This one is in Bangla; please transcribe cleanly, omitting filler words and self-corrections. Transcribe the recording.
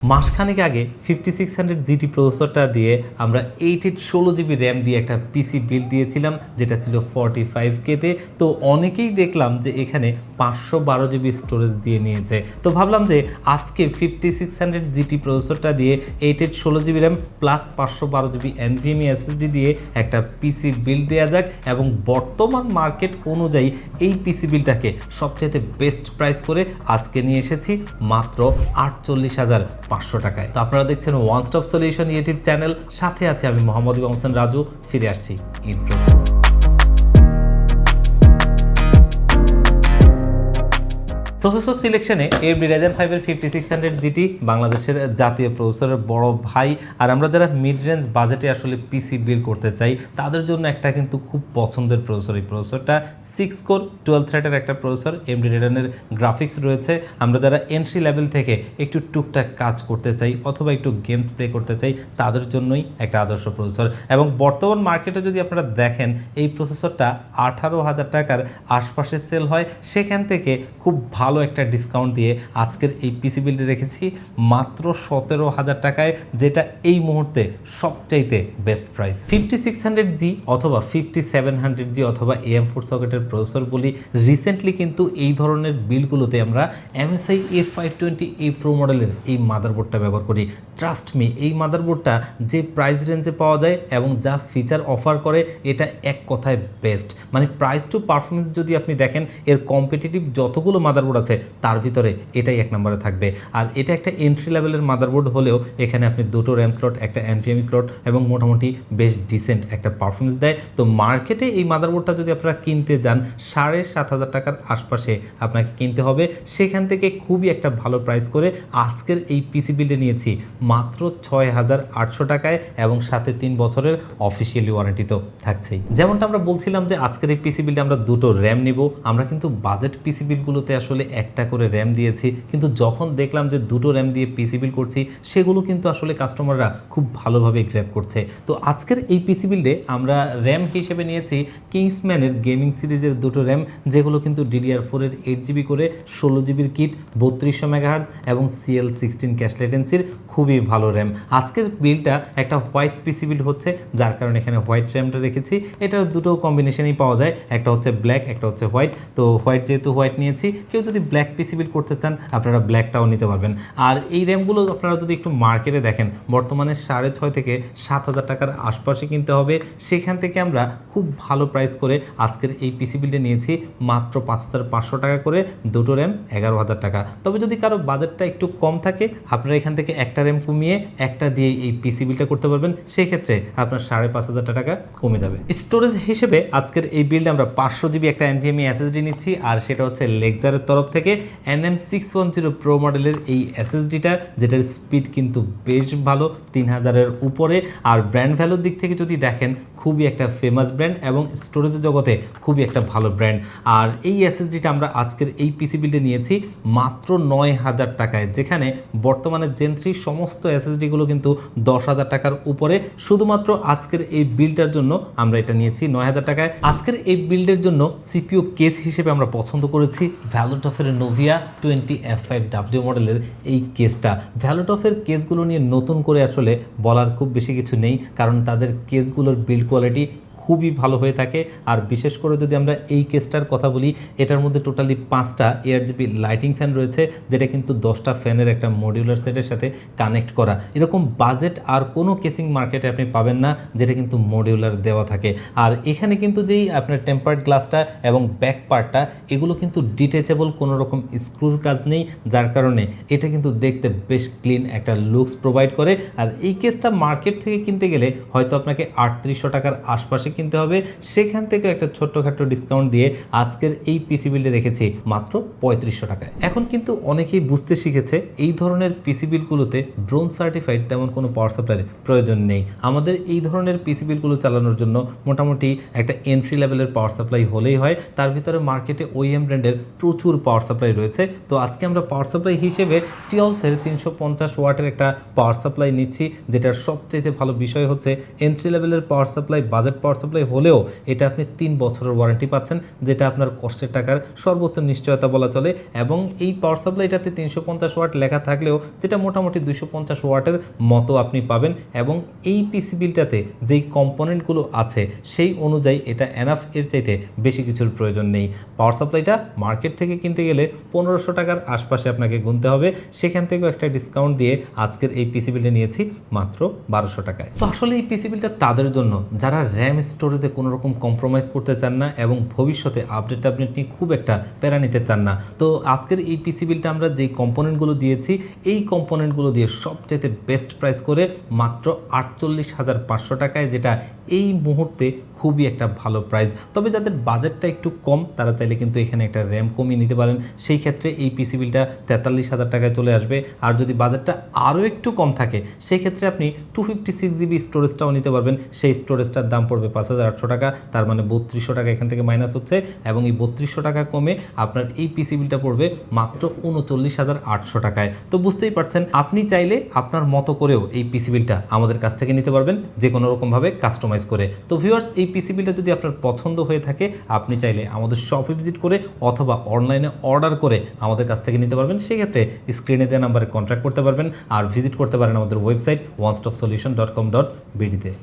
মাসখানেক আগে 5600 জিটি প্রসেসরটা দিয়ে আমরা 8 র্যাম দিয়ে একটা পিসি বিল্ড দিয়েছিলাম, যেটা ছিল 45K-তে। তো অনেকেই দেখলাম যে এখানে 512 জিবি স্টোরেজ দিয়ে নিয়েছে। তো ভাবলাম যে আজকে 5600 জিটি প্রসেসরটা দিয়ে 8 GB RAM plus 512 GB NVMe SSD দিয়ে একটা পিসি বিল্ড দেওয়া যাক, এবং বর্তমান মার্কেট অনুযায়ী এই পিসি বিল্ডটাকে সবচেয়ে বেস্ট প্রাইস করে আজকে নিয়ে এসেছি মাত্র 48,500 টাকায়। তো আপনারা দেখছেন one stop solution YouTube channel, সাথে আছে আমি মোহাম্মদ ইমাম হোসেন রাজু। ফিরে আসছি ইন্ট্রো। প্রসেসর সিলেকশনে AMD Ryzen 5 5600 জিটি বাংলাদেশের জাতীয় প্রসেসরের বড় ভাই। আর আমরা যারা মিড রেঞ্জ বাজেটে আসলে পিসি বিল্ড করতে চাই তাদের জন্য একটা কিন্তু খুব পছন্দের প্রসেসর। এই প্রসেসরটা 6 কোর 12 থ্রেডের একটা প্রসেসর। AMD Radeon গ্রাফিক্স রয়েছে। আমরা যারা এন্ট্রি লেভেল থেকে একটু টুকটাক কাজ করতে চাই অথবা একটু গেমস প্লে করতে চাই তাদের জন্যই একটা আদর্শ প্রসেসর। এবং বর্তমান মার্কেটে যদি আপনারা দেখেন এই প্রসেসরটা 18,000 টাকার আশপাশে সেল হয়, সেখান থেকে খুব ভালো একটা ডিসকাউন্ট দিয়ে আজকের এই পিসি বিল্ডে রেখেছি মাত্র 17,000 টাকায়, যেটা এই মুহূর্তে সবচাইতে বেস্ট প্রাইস। 5600G অথবা 5700G অথবা AM4 সকেটের প্রসেসর বলি, রিসেন্টলি কিন্তু এই ধরনের বিল্ডগুলোতে আমরা MSI A520A Pro মডেলের এই মাদারবোর্ডটা ব্যবহার করি। ট্রাস্ট মি, এই মাদারবোর্ডটা যে প্রাইস রেঞ্জে পাওয়া যায় এবং যা ফিচার অফার করে এটা এক কথায় বেস্ট। মানে প্রাইস টু পারফরমেন্স যদি আপনি দেখেন, এর কম্পিটিটিভ যতগুলো মাদারবোর্ড আছে তার ভিতরে এটাই এক নম্বরে থাকবে। আর এটা একটা এন্ট্রি লেভেলের মাদারবোর্ড হলেও এখানে আপনি দুটো র্যাম স্লট, একটা NVMe স্লট এবং মোটামুটি বেশ ডিসেন্ট একটা পারফরমেন্স দেয়। তো মার্কেটে এই মাদারবোর্ডটা যদি আপনারা কিনতে যান 7,500 টাকার আশপাশে আপনাকে কিনতে হবে। সেখান থেকে খুবই একটা ভালো প্রাইস করে আজকের এই পিসি বিল্ডে নিয়েছি মাত্র 6,800 টাকায়, এবং সাথে 3 বছরের অফিসিয়ালি ওয়ারেন্টি তো থাকছেই। যেমনটা আমরা বলছিলাম যে আজকের এই পিসি বিল্ডে আমরা দুটো র্যাম নিব। আমরা কিন্তু বাজেট পিসি বিল্ডগুলোতে আসলে একটা করে র্যাম দিয়েছি, কিন্তু যখন দেখলাম যে দুটো র্যাম দিয়ে পিসি বিল্ড করছি সেগুলো কিন্তু আসলে কাস্টমাররা খুব ভালোভাবে গ্র্যাব করছে। তো আজকের এই পিসি বিল্ডে আমরা র্যাম হিসেবে নিয়েছি কিংসম্যানের গেমিং সিরিজের দুটো র্যাম, যেগুলো কিন্তু DDR4 এর 8GB করে 16 জিবির কিট, 3200 মেগাহার্জ এবং CL16 ক্যাশ লেটেন্সির খুবই ভালো র্যাম। আজকের বিল্ডটা একটা হোয়াইট পিসি বিল্ড হচ্ছে, যার কারণে এখানে হোয়াইট র্যামটা রেখেছি। এটার দুটো কম্বিনেশনই পাওয়া যায়, একটা হচ্ছে ব্ল্যাক, একটা হচ্ছে হোয়াইট। তো হোয়াইট যেহেতু হোয়াইট নিয়েছি, কেউ যদি ব্ল্যাক পিসি বিল্ড করতে চান আপনারা ব্ল্যাকটাও নিতে পারবেন। আর এই র্যামগুলো আপনারা যদি একটু মার্কেটে দেখেন বর্তমানে 6,500 থেকে 7,000 টাকার আশপাশে কিনতে হবে। সেখান থেকে আমরা খুব ভালো প্রাইস করে আজকের এই পিসি বিল্ডে নিয়েছি মাত্র 5,500 টাকা করে, দুটো র্যাম 11,000 টাকা। তবে যদি কারো বাজেটটা একটু কম থাকে আপনারা এখান থেকে একটা র্যাম কমিয়ে একটা দিয়ে এই পিসি বিল্ডটা করতে পারবেন, সেই ক্ষেত্রে আপনার 5,500 টাকা কমে যাবে। স্টোরেজ হিসেবে আজকের এই বিল্ডে আমরা 500 জিবি একটা NVMe SSD নিচ্ছি, আর সেটা হচ্ছে লেক্সারের তরফ থেকে NM610 Pro মডেলের এই SSDটা, যেটার স্পিড কিন্তু বেশ ভালো, 3000-এর উপরে। আর ব্র্যান্ড ভ্যালুর দিক থেকে যদি দেখেন খুবই একটা ফেমাস ব্র্যান্ড এবং স্টোরেজের জগতে খুবই একটা ভালো ব্র্যান্ড। আর এই SSDটা আমরা আজকের এই পিসি বিল্ডে নিয়েছি মাত্র 9,000 টাকায়, যেখানে বর্তমানে Gen 3 সমস্ত SSDগুলো কিন্তু 10,000 টাকার উপরে। শুধুমাত্র আজকের এই বিল্ডটার জন্য আমরা এটা নিয়েছি 9,000 টাকায়। আজকের এই বিল্ডের জন্য CPU কেস হিসেবে আমরা পছন্দ করেছি ভ্যালোটফের Novia 20F5W মডেলের এই কেসটা। ভ্যালোটফের কেসগুলো নিয়ে নতুন করে আসলে বলার খুব বেশি কিছু নেই, কারণ তাদের কেসগুলোর বিল্ড কোয়ালিটি খুবই ভালো হয়ে থাকে। আর বিশেষ করে যদি আমরা এই কেসটার কথা বলি, এটার মধ্যে টোটালি 5টা ARGB লাইটিং ফ্যান রয়েছে, যেটা কিন্তু 10টা ফ্যানের একটা মডিউলার সেটের সাথে কানেক্ট করা। এরকম বাজেট আর কোনো কেসিং মার্কেটে আপনি পাবেন না যেটা কিন্তু মডিউলার দেওয়া থাকে। আর এখানে কিন্তু যেই আপনার টেম্পার্ড গ্লাসটা এবং ব্যাক পার্টটা, এগুলো কিন্তু ডিটেচেবল, কোনো রকম স্ক্রুর কাজ নেই, যার কারণে এটা কিন্তু দেখতে বেশ ক্লিন একটা লুকস প্রোভাইড করে। আর এই কেসটা মার্কেট থেকে কিনতে গেলে হয়তো আপনাকে 3800 টাকার আশপাশে কিনতে হবে, সেখান থেকে একটা ছোট্টখাটো ডিসকাউন্ট দিয়ে আজকের এই পিসি বিল্ডে রেখেছি মাত্র 3500 টাকায়। এখন কিন্তু অনেকেই বুঝতে শিখেছে এই ধরনের পিসি বিলগুলোতে ব্রোঞ্জ সার্টিফাইড তেমন কোনো পাওয়ার সাপ্লাইয়ের প্রয়োজন নেই। আমাদের এই ধরনের পিসি বিলগুলো চালানোর জন্য মোটামুটি একটা এন্ট্রি লেভেলের পাওয়ার সাপ্লাই হলেই হয়। তার ভিতরে মার্কেটে OEM ব্র্যান্ডের প্রচুর পাওয়ার সাপ্লাই রয়েছে। তো আজকে আমরা পাওয়ার সাপ্লাই হিসেবে টিওলফের 350 ওয়াটের একটা পাওয়ার সাপ্লাই নিচ্ছি, যেটার সবচেয়ে ভালো বিষয় হচ্ছে এন্ট্রি লেভেলের power supply, budget power supply supply হলেও এটা আপনি 3 বছরের ওয়ারেন্টি পাচ্ছেন, যেটা আপনার কষ্টের টাকার সর্বোচ্চ নিশ্চয়তা বলা চলে। এবং এই পাওয়ার সাপ্লাইটাতে 350 ওয়াট লেখা থাকলেও যেটা মোটামুটি 250 ওয়াটের মতো আপনি পাবেন। এবং এই পিসি বিলটাতে যেই কম্পোনেন্টগুলো আছে সেই অনুযায়ী এটা এনাফ, এর চাইতে বেশি কিছুর প্রয়োজন নেই। পাওয়ার সাপ্লাইটা মার্কেট থেকে কিনতে গেলে 1500 টাকার আশপাশে আপনাকে গুনতে হবে, সেখান থেকেও একটা ডিসকাউন্ট দিয়ে আজকের এই পিসি বিলটা নিয়েছি মাত্র 1200 টাকায়। তো আসলে এই পিসি বিলটা তাদের জন্য যারা র্যাম স্টোরেজে কোনো রকম কম্প্রোমাইজ করতে চান না এবং ভবিষ্যতে আপডেট নিয়ে খুব একটা প্যারা নিতে চান না। তো আজকের এই পিসি বিলটা আমরা যেই কম্পোনেন্টগুলো দিয়েছি, এই কম্পোনেন্টগুলো দিয়ে সবচেয়ে বেস্ট প্রাইস করে মাত্র 48,500 টাকায়, যেটা এই মুহূর্তে খুবই একটা ভালো প্রাইস। তবে যাদের বাজেটটা একটু কম তারা চাইলে কিন্তু এখানে একটা র্যাম কমিয়ে নিতে পারেন, সেই ক্ষেত্রে এই পিসি বিলটা 43,000 টাকায় চলে আসবে। আর যদি বাজেটটা আরও একটু কম থাকে সেই ক্ষেত্রে আপনি 256 জিবি স্টোরেজটাও নিতে পারবেন, সেই স্টোরেজটার দাম পড়বে 5,800 টাকা, তার মানে 3200 টাকা এখান থেকে মাইনাস হচ্ছে। এবং এই 3200 টাকা কমে আপনার এই পিসি বিলটা পড়বে মাত্র 39,800 টাকায়। তো বুঝতেই পারছেন, আপনি চাইলে আপনার মতো করেও এই পিসি বিলটা আমাদের কাছ থেকে নিতে পারবেন, যে কোনো রকমভাবে কাস্টমাইজ করে। তো ভিউয়ার্স, এই পিসি বিলটা যদি আপনার পছন্দ হয়ে থাকে আপনি চাইলে আমাদের শপে ভিজিট করে অথবা অনলাইনে অর্ডার করে আমাদের কাছ থেকে নিতে পারবেন। সেক্ষেত্রে স্ক্রিনে দেওয়া নাম্বারে কন্ট্যাক্ট করতে পারবেন আর ভিজিট করতে পারেন আমাদের ওয়েবসাইট onestopsolution.com.bd তে।